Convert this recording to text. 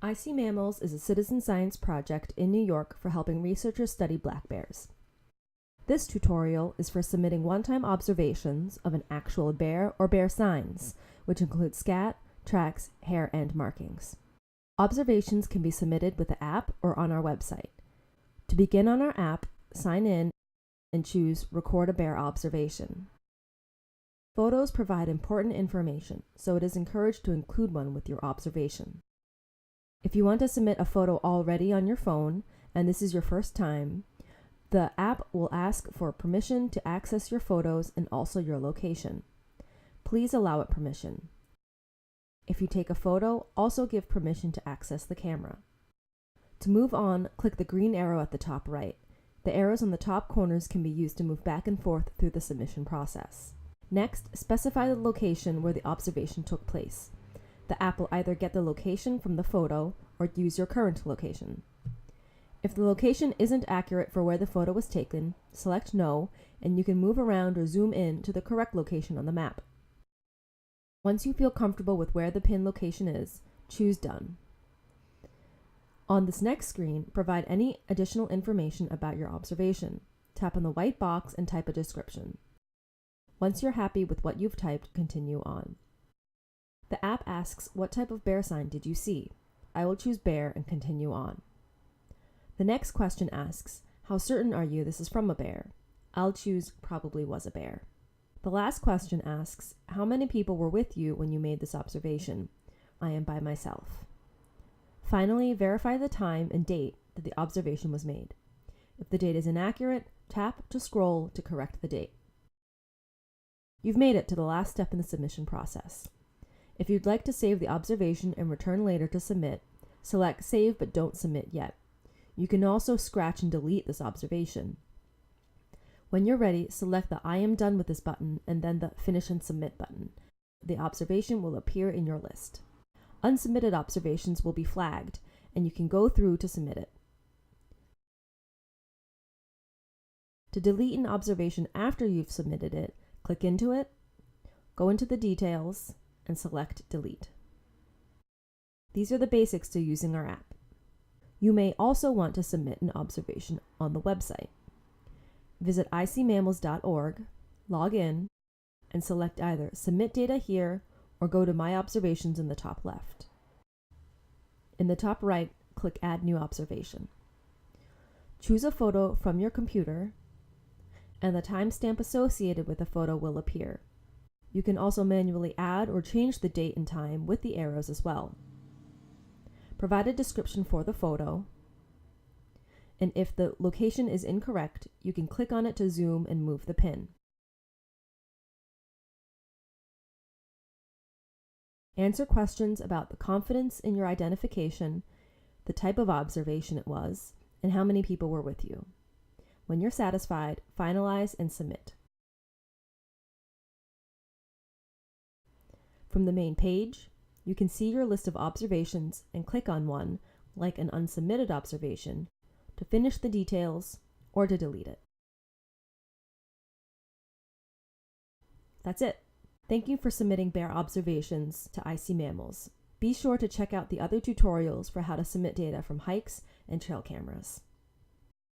iSeeMammals is a citizen science project in New York for helping researchers study black bears. This tutorial is for submitting one-time observations of an actual bear or bear signs, which include scat, tracks, hair, and markings. Observations can be submitted with the app or on our website. To begin on our app, sign in and choose Record a Bear Observation. Photos provide important information, so it is encouraged to include one with your observation. If you want to submit a photo already on your phone, and this is your first time, the app will ask for permission to access your photos and also your location. Please allow it permission. If you take a photo, also give permission to access the camera. To move on, click the green arrow at the top right. The arrows on the top corners can be used to move back and forth through the submission process. Next, specify the location where the observation took place. The app will either get the location from the photo or use your current location. If the location isn't accurate for where the photo was taken, select No, and you can move around or zoom in to the correct location on the map. Once you feel comfortable with where the pin location is, choose Done. On this next screen, provide any additional information about your observation. Tap on the white box and type a description. Once you're happy with what you've typed, continue on. The app asks, what type of bear sign did you see? I will choose bear and continue on. The next question asks, how certain are you this is from a bear? I'll choose probably was a bear. The last question asks, how many people were with you when you made this observation? I am by myself. Finally, verify the time and date that the observation was made. If the date is inaccurate, tap to scroll to correct the date. You've made it to the last step in the submission process. If you'd like to save the observation and return later to submit, select Save but don't submit yet. You can also scratch and delete this observation. When you're ready, select the I am done with this button and then the Finish and Submit button. The observation will appear in your list. Unsubmitted observations will be flagged, and you can go through to submit it. To delete an observation after you've submitted it, click into it, go into the details, and select Delete. These are the basics to using our app. You may also want to submit an observation on the website. Visit iSeeMammals.org, log in, and select either Submit Data Here or go to My Observations in the top left. In the top right, click Add New Observation. Choose a photo from your computer, and the timestamp associated with the photo will appear. You can also manually add or change the date and time with the arrows as well. Provide a description for the photo, and if the location is incorrect, you can click on it to zoom and move the pin. Answer questions about the confidence in your identification, the type of observation it was, and how many people were with you. When you're satisfied, finalize and submit. From the main page, you can see your list of observations and click on one, like an unsubmitted observation, to finish the details or to delete it. That's it. Thank you for submitting bear observations to iSeeMammals. Be sure to check out the other tutorials for how to submit data from hikes and trail cameras.